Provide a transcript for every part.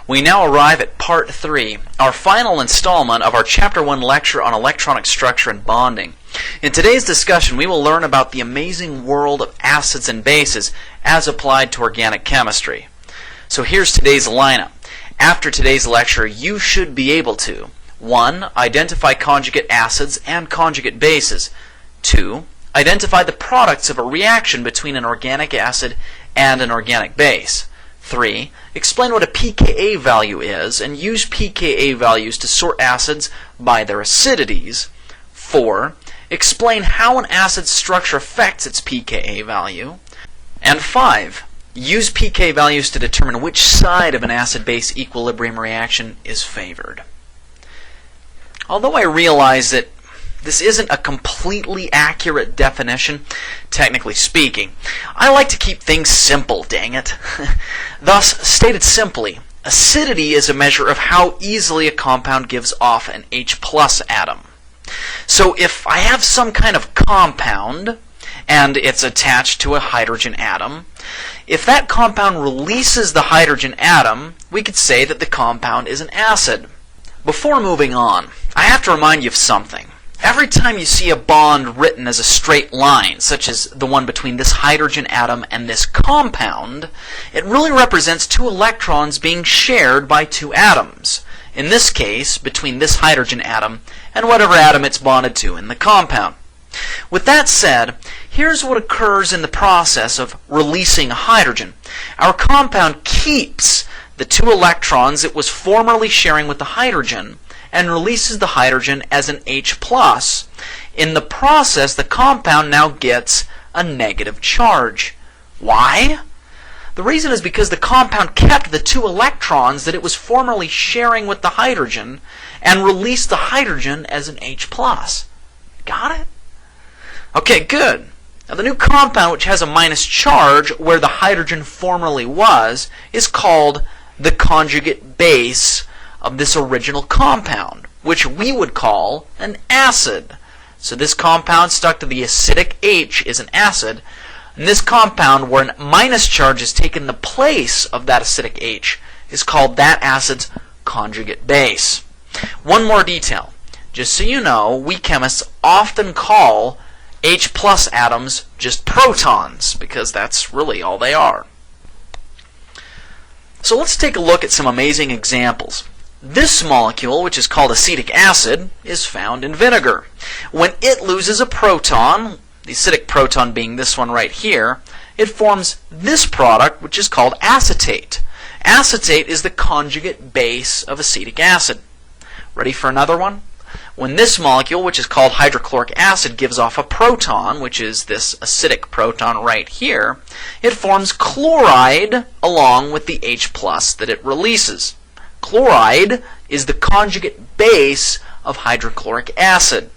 We now arrive at Part 3, our final installment of our Chapter 1 lecture on electronic structure and bonding. In today's discussion, we will learn about the amazing world of acids and bases as applied to organic chemistry. So here's today's lineup. After today's lecture, you should be able to 1. Identify conjugate acids and conjugate bases. 2. Identify the products of a reaction between an organic acid and an organic base. 3. Explain what a pKa value is and use pKa values to sort acids by their acidities. 4. Explain how an acid's structure affects its pKa value. And 5. Use pK values to determine which side of an acid-base equilibrium reaction is favored. Although I realize that this isn't a completely accurate definition, technically speaking, I like to keep things simple, dang it. Thus, stated simply, acidity is a measure of how easily a compound gives off an H+ atom. So if I have some kind of compound and it's attached to a hydrogen atom, if that compound releases the hydrogen atom, we could say that the compound is an acid. Before moving on, I have to remind you of something. Every time you see a bond written as a straight line, such as the one between this hydrogen atom and this compound, it really represents two electrons being shared by two atoms. In this case, between this hydrogen atom and whatever atom it's bonded to in the compound. With that said, here's what occurs in the process of releasing a hydrogen. Our compound keeps the two electrons it was formerly sharing with the hydrogen and releases the hydrogen as an H+. In the process, the compound now gets a negative charge. Why? The reason is because the compound kept the two electrons that it was formerly sharing with the hydrogen and released the hydrogen as an H+. Got it? Okay, good. Now the new compound, which has a minus charge where the hydrogen formerly was, is called the conjugate base of this original compound, which we would call an acid. So this compound stuck to the acidic H is an acid, and this compound where a minus charge is taken the place of that acidic H is called that acid's conjugate base. One more detail. Just so you know, we chemists often call H+ atoms just protons, because that's really all they are. So let's take a look at some amazing examples. This molecule, which is called acetic acid, is found in vinegar. When it loses a proton, the acidic proton being this one right here, it forms this product, which is called acetate. Acetate is the conjugate base of acetic acid. Ready for another one? When this molecule, which is called hydrochloric acid, gives off a proton, which is this acidic proton right here, it forms chloride along with the H+ that it releases. Chloride is the conjugate base of hydrochloric acid.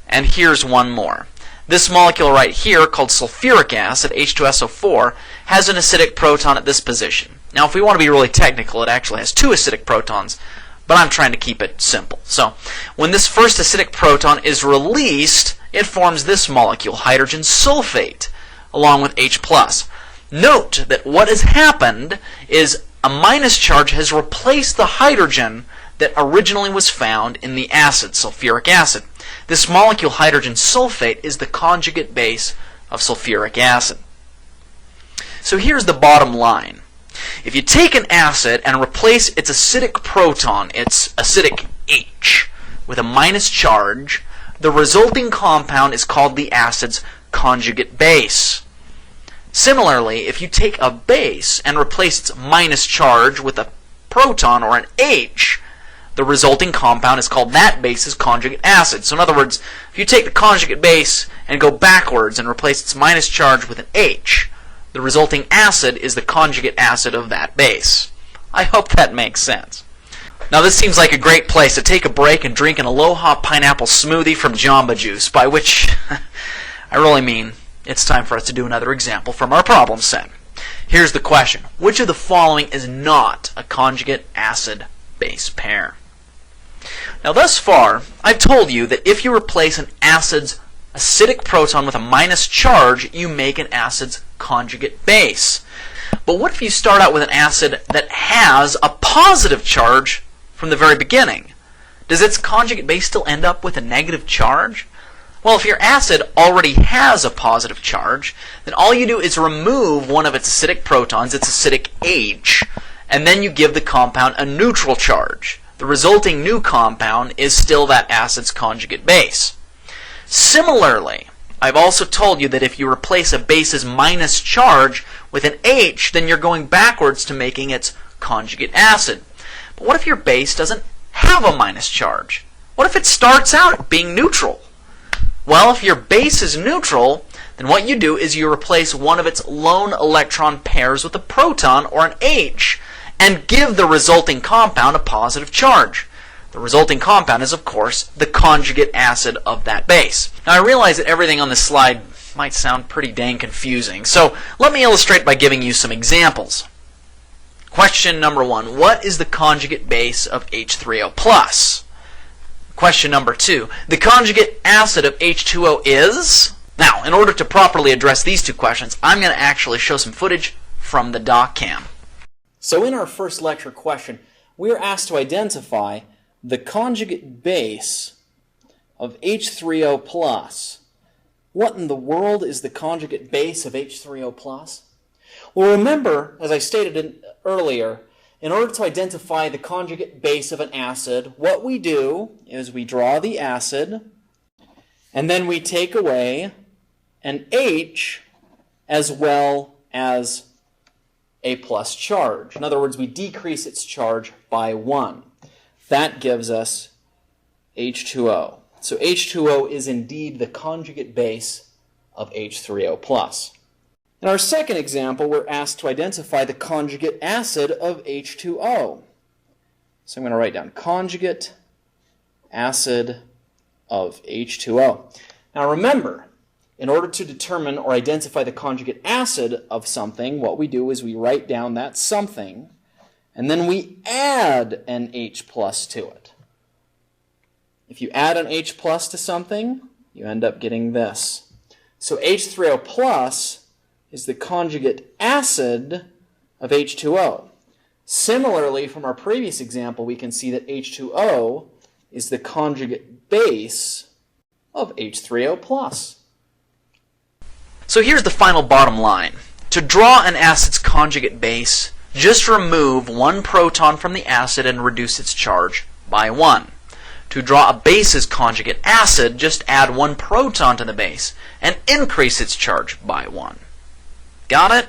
And here's one more. This molecule right here, called sulfuric acid, H2SO4, has an acidic proton at this position. Now, if we want to be really technical, it actually has two acidic protons, but I'm trying to keep it simple. So, when this first acidic proton is released, it forms this molecule, hydrogen sulfate, along with H+. Note that what has happened is a minus charge has replaced the hydrogen that originally was found in the acid, sulfuric acid. This molecule, hydrogen sulfate, is the conjugate base of sulfuric acid. So here's the bottom line. If you take an acid and replace its acidic proton, its acidic H, with a minus charge, the resulting compound is called the acid's conjugate base. Similarly, if you take a base and replace its minus charge with a proton or an H, the resulting compound is called that base's conjugate acid. So in other words, if you take the conjugate base and go backwards and replace its minus charge with an H, the resulting acid is the conjugate acid of that base. I hope that makes sense. Now this seems like a great place to take a break and drink an Aloha pineapple smoothie from Jamba Juice, by which I really mean it's time for us to do another example from our problem set. Here's the question. Which of the following is not a conjugate acid-base pair? Now thus far, I've told you that if you replace an acid's acidic proton with a minus charge, you make an acid's conjugate base. But what if you start out with an acid that has a positive charge from the very beginning? Does its conjugate base still end up with a negative charge? Well, if your acid already has a positive charge, then all you do is remove one of its acidic protons, its acidic H, and then you give the compound a neutral charge. The resulting new compound is still that acid's conjugate base. Similarly, I've also told you that if you replace a base's minus charge with an H, then you're going backwards to making its conjugate acid. But what if your base doesn't have a minus charge? What if it starts out being neutral? Well, if your base is neutral, then what you do is you replace one of its lone electron pairs with a proton or an H and give the resulting compound a positive charge. The resulting compound is, of course, the conjugate acid of that base. Now, I realize that everything on this slide might sound pretty dang confusing, so let me illustrate by giving you some examples. Question number 1, what is the conjugate base of H3O+? Question number 2, the conjugate acid of H2O is? Now, in order to properly address these two questions, I'm going to actually show some footage from the doc cam. So in our first lecture question, we are asked to identify the conjugate base of H3O+. What in the world is the conjugate base of H3O+? Well, remember, as I stated earlier, in order to identify the conjugate base of an acid, what we do is we draw the acid, and then we take away an H as well as a plus charge. In other words, we decrease its charge by 1. That gives us H2O. So H2O is indeed the conjugate base of H3O+. In our second example, we're asked to identify the conjugate acid of H2O. So I'm going to write down conjugate acid of H2O. Now remember, in order to determine or identify the conjugate acid of something, what we do is we write down that something, and then we add an H plus to it. If you add an H plus to something, you end up getting this. So H3O plus is the conjugate acid of H2O. Similarly, from our previous example, we can see that H2O is the conjugate base of H3O+. So here's the final bottom line. To draw an acid's conjugate base, just remove one proton from the acid and reduce its charge by 1. To draw a base's conjugate acid, just add one proton to the base and increase its charge by 1. Got it?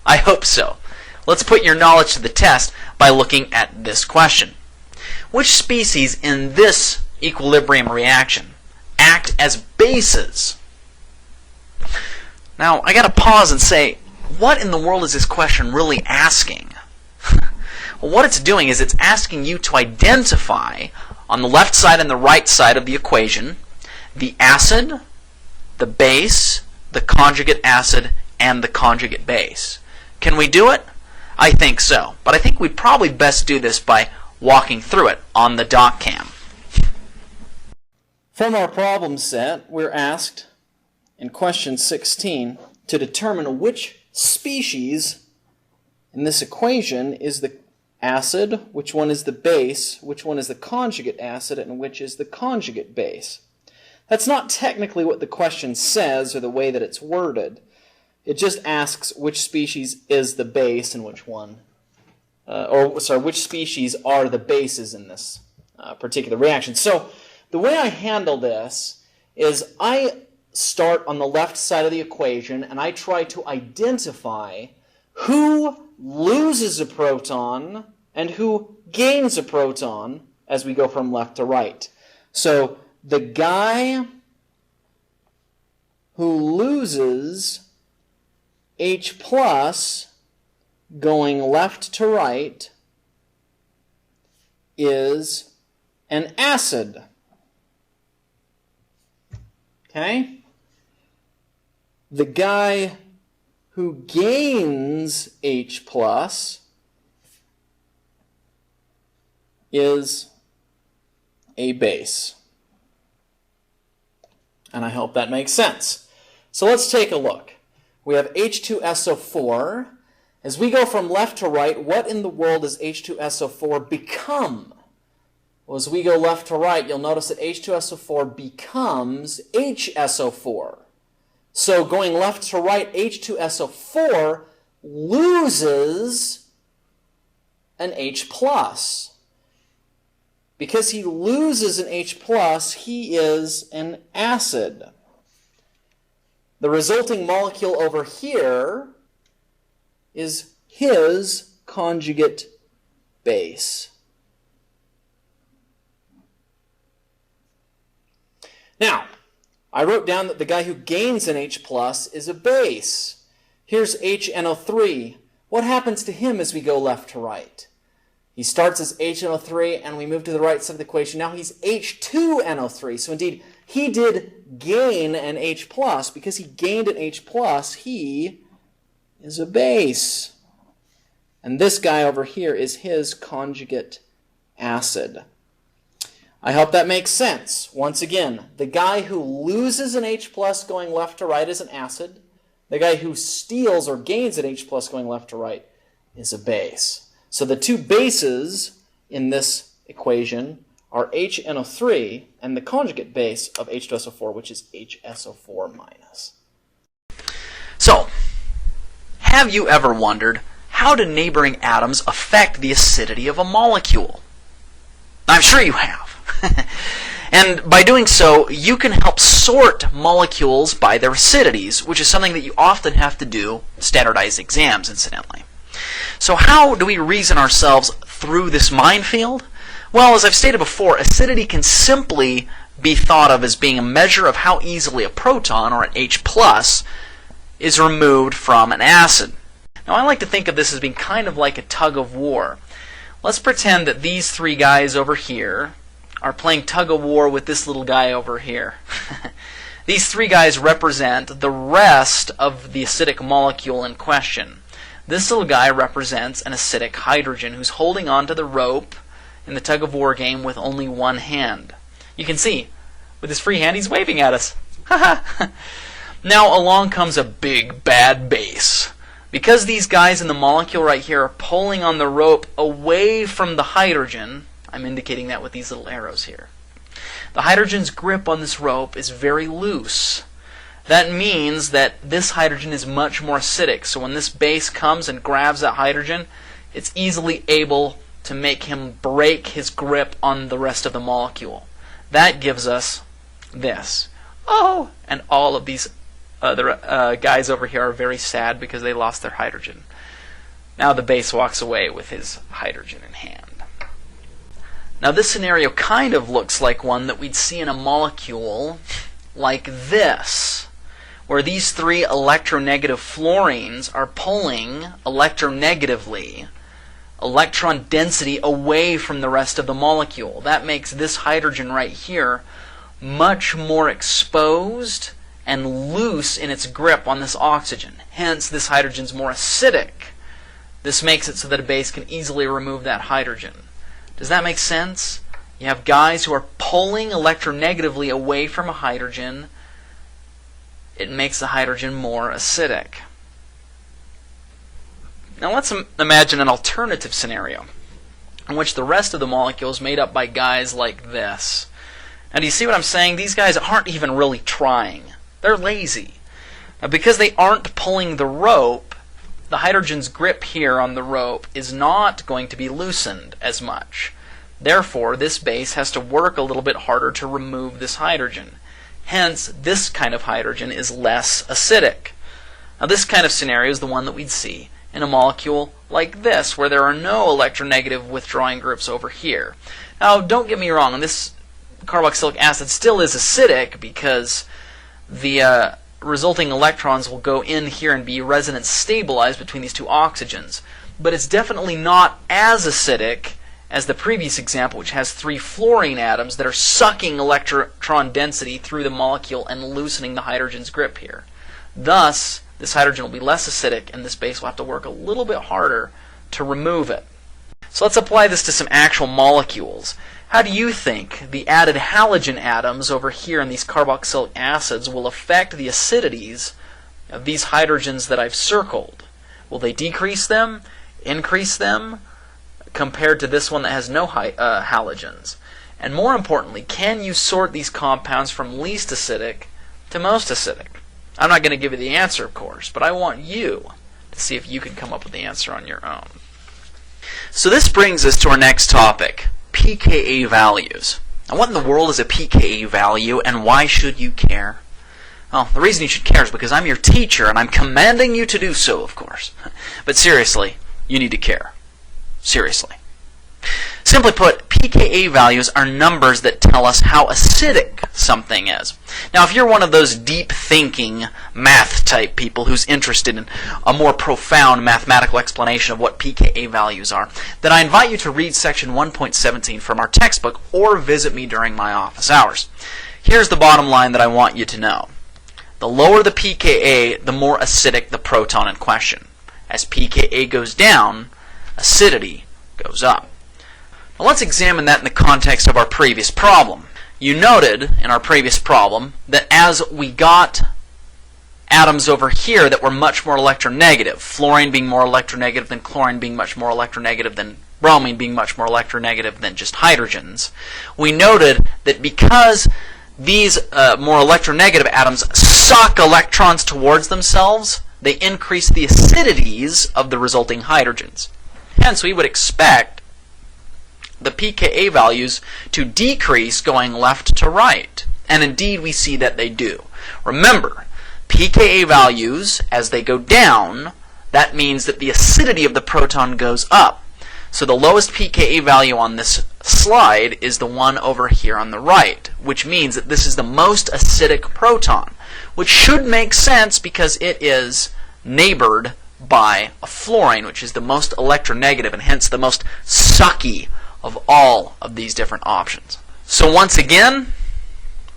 I hope so. Let's put your knowledge to the test by looking at this question. Which species in this equilibrium reaction act as bases? Now, I got to pause and say, what in the world is this question really asking? Well, what it's doing is it's asking you to identify on the left side and the right side of the equation the acid, the base, the conjugate acid, and the conjugate base. Can we do it? I think so. But I think we'd probably best do this by walking through it on the doc cam. From our problem set, we're asked in question 16 to determine which species in this equation is the acid, which one is the base, which one is the conjugate acid, and which is the conjugate base. That's not technically what the question says or the way that it's worded. It just asks which species is the base and which one, which species are the bases in this particular reaction. So the way I handle this is I start on the left side of the equation and I try to identify who loses a proton and who gains a proton as we go from left to right. So the guy who loses H plus going left to right is an acid. Okay? The guy who gains H plus is a base. And I hope that makes sense. So let's take a look. We have H2SO4, As we go from left to right, what in the world does H2SO4 become? Well, as we go left to right, you'll notice that H2SO4 becomes HSO4. So going left to right, H2SO4 loses an H+. Because he loses an H+, he is an acid. The resulting molecule over here is his conjugate base. Now, I wrote down that the guy who gains an H+ is a base. Here's HNO3. What happens to him as we go left to right? He starts as HNO3 and we move to the right side of the equation. Now he's H2NO3. So indeed, he did gain an H+. Because he gained an H+, he is a base. And this guy over here is his conjugate acid. I hope that makes sense. Once again, the guy who loses an H+ going left to right is an acid. The guy who steals or gains an H+ going left to right is a base. So the two bases in this equation are HNO3 and the conjugate base of H2SO4, which is HSO4 minus. So, have you ever wondered, how do neighboring atoms affect the acidity of a molecule? I'm sure you have. And by doing so, you can help sort molecules by their acidities, which is something that you often have to do in standardized exams, incidentally. So how do we reason ourselves through this minefield? Well, as I've stated before, acidity can simply be thought of as being a measure of how easily a proton, or an H+, is removed from an acid. Now, I like to think of this as being kind of like a tug of war. Let's pretend that these three guys over here are playing tug of war with this little guy over here. These three guys represent the rest of the acidic molecule in question. This little guy represents an acidic hydrogen who's holding onto the rope in the tug of war game with only one hand. You can see, with his free hand, he's waving at us. Now along comes a big bad base. Because these guys in the molecule right here are pulling on the rope away from the hydrogen, I'm indicating that with these little arrows here. The hydrogen's grip on this rope is very loose. That means that this hydrogen is much more acidic. So when this base comes and grabs that hydrogen, it's easily able to make him break his grip on the rest of the molecule. That gives us this. Oh, and all of these other guys over here are very sad because they lost their hydrogen. Now the base walks away with his hydrogen in hand. Now this scenario kind of looks like one that we'd see in a molecule like this, where these three electronegative fluorines are pulling electronegatively electron density away from the rest of the molecule. That makes this hydrogen right here much more exposed and loose in its grip on this oxygen. Hence, this hydrogen's more acidic. This makes it so that a base can easily remove that hydrogen. Does that make sense? You have guys who are pulling electronegatively away from a hydrogen. It makes the hydrogen more acidic. Now let's imagine an alternative scenario in which the rest of the molecule is made up by guys like this. Now do you see what I'm saying? These guys aren't even really trying. They're lazy. Now because they aren't pulling the rope, the hydrogen's grip here on the rope is not going to be loosened as much. Therefore, this base has to work a little bit harder to remove this hydrogen. Hence, this kind of hydrogen is less acidic. Now this kind of scenario is the one that we'd see in a molecule like this, where there are no electronegative withdrawing groups over here. Now, don't get me wrong, this carboxylic acid still is acidic because the resulting electrons will go in here and be resonance stabilized between these two oxygens. But it's definitely not as acidic as the previous example, which has three fluorine atoms that are sucking electron density through the molecule and loosening the hydrogen's grip here. Thus, this hydrogen will be less acidic, and this base will have to work a little bit harder to remove it. So let's apply this to some actual molecules. How do you think the added halogen atoms over here in these carboxylic acids will affect the acidities of these hydrogens that I've circled? Will they decrease them, increase them, compared to this one that has no halogens? And more importantly, can you sort these compounds from least acidic to most acidic? I'm not going to give you the answer, of course, but I want you to see if you can come up with the answer on your own. So this brings us to our next topic, pKa values. Now, what in the world is a pKa value, and why should you care? Well, the reason you should care is because I'm your teacher, and I'm commanding you to do so, of course. But seriously, you need to care. Seriously. Simply put, pKa values are numbers that tell us how acidic something is. Now, if you're one of those deep-thinking math-type people who's interested in a more profound mathematical explanation of what pKa values are, then I invite you to read section 1.17 from our textbook or visit me during my office hours. Here's the bottom line that I want you to know. The lower the pKa, the more acidic the proton in question. As pKa goes down, acidity goes up. Now let's examine that in the context of our previous problem. You noted in our previous problem that as we got atoms over here that were much more electronegative, fluorine being more electronegative than chlorine, being much more electronegative than bromine, being much more electronegative than just hydrogens, we noted that because these more electronegative atoms suck electrons towards themselves, they increase the acidities of the resulting hydrogens. Hence, we would expect the pKa values to decrease going left to right. And indeed, we see that they do. Remember, pKa values, as they go down, that means that the acidity of the proton goes up. So the lowest pKa value on this slide is the one over here on the right, which means that this is the most acidic proton, which should make sense because it is neighbored by a fluorine, which is the most electronegative and hence the most sucky of all of these different options. So once again,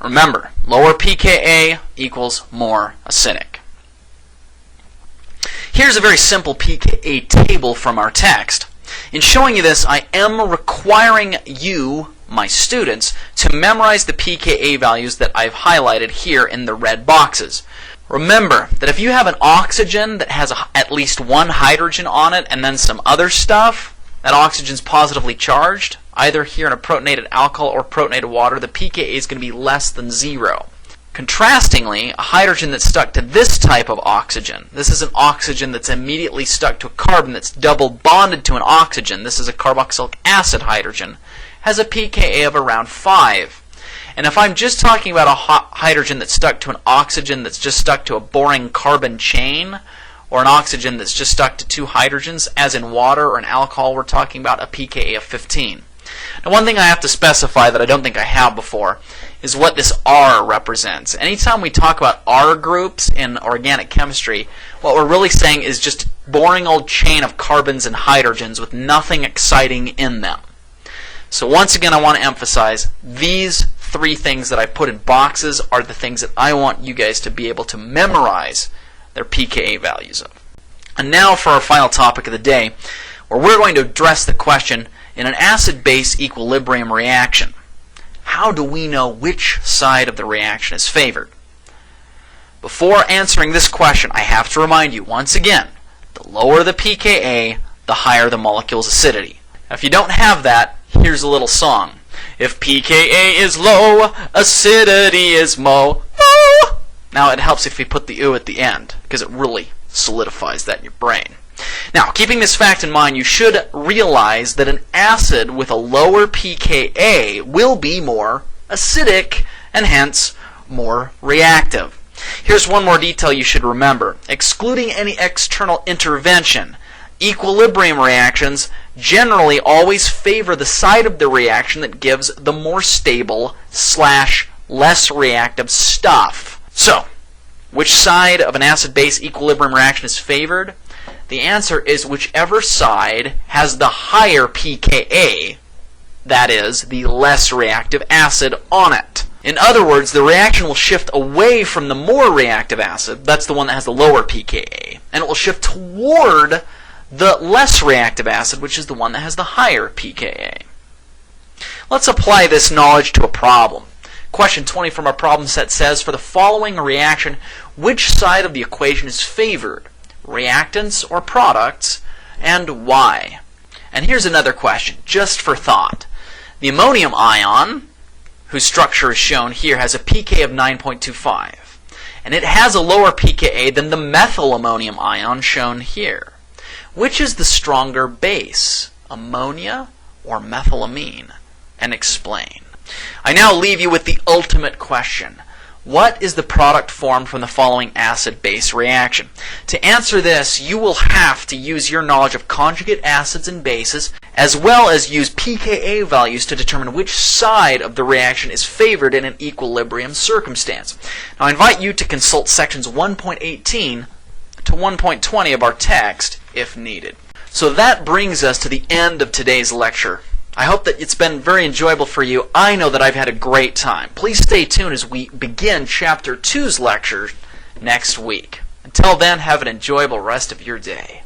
remember, lower pKa equals more acidic. Here's a very simple pKa table from our text. In showing you this, I am requiring you, my students, to memorize the pKa values that I've highlighted here in the red boxes. Remember that if you have an oxygen that has at least one hydrogen on it and then some other stuff, that oxygen is positively charged, either here in a protonated alcohol or protonated water, the pKa is going to be less than 0. Contrastingly, a hydrogen that's stuck to this type of oxygen, this is an oxygen that's immediately stuck to a carbon that's double bonded to an oxygen, this is a carboxylic acid hydrogen, has a pKa of around 5. And if I'm just talking about a hydrogen that's stuck to an oxygen that's just stuck to a boring carbon chain, or an oxygen that's just stuck to two hydrogens, as in water or an alcohol, we're talking about a pKa of 15. Now, one thing I have to specify that I don't think I have before is what this R represents. Anytime we talk about R groups in organic chemistry, what we're really saying is just boring old chain of carbons and hydrogens with nothing exciting in them. So once again, I want to emphasize these three things that I put in boxes are the things that I want you guys to be able to memorize their pKa values of. And now for our final topic of the day, where we're going to address the question, in an acid-base equilibrium reaction, how do we know which side of the reaction is favored? Before answering this question, I have to remind you once again, the lower the pKa, the higher the molecule's acidity. Now, if you don't have that, here's a little song. If pKa is low, acidity is mo. Now, it helps if you put the oo at the end, because it really solidifies that in your brain. Now, keeping this fact in mind, you should realize that an acid with a lower pKa will be more acidic and hence more reactive. Here's one more detail you should remember. Excluding any external intervention, equilibrium reactions generally always favor the side of the reaction that gives the more stable / less reactive stuff. So, which side of an acid-base equilibrium reaction is favored? The answer is whichever side has the higher pKa, that is, the less reactive acid on it. In other words, the reaction will shift away from the more reactive acid, that's the one that has the lower pKa, and it will shift toward the less reactive acid, which is the one that has the higher pKa. Let's apply this knowledge to a problem. Question 20 from our problem set says, for the following reaction, which side of the equation is favored? reactants, or products, and why? And here's another question, just for thought. The ammonium ion, whose structure is shown here, has a pK of 9.25. And it has a lower pKa than the methylammonium ion shown here. Which is the stronger base, ammonia or methylamine? And explain. I now leave you with the ultimate question. What is the product formed from the following acid-base reaction? To answer this, you will have to use your knowledge of conjugate acids and bases, as well as use pKa values to determine which side of the reaction is favored in an equilibrium circumstance. Now, I invite you to consult sections 1.18 to 1.20 of our text if needed. So that brings us to the end of today's lecture. I hope that it's been very enjoyable for you. I know that I've had a great time. Please stay tuned as we begin Chapter 2's lecture next week. Until then, have an enjoyable rest of your day.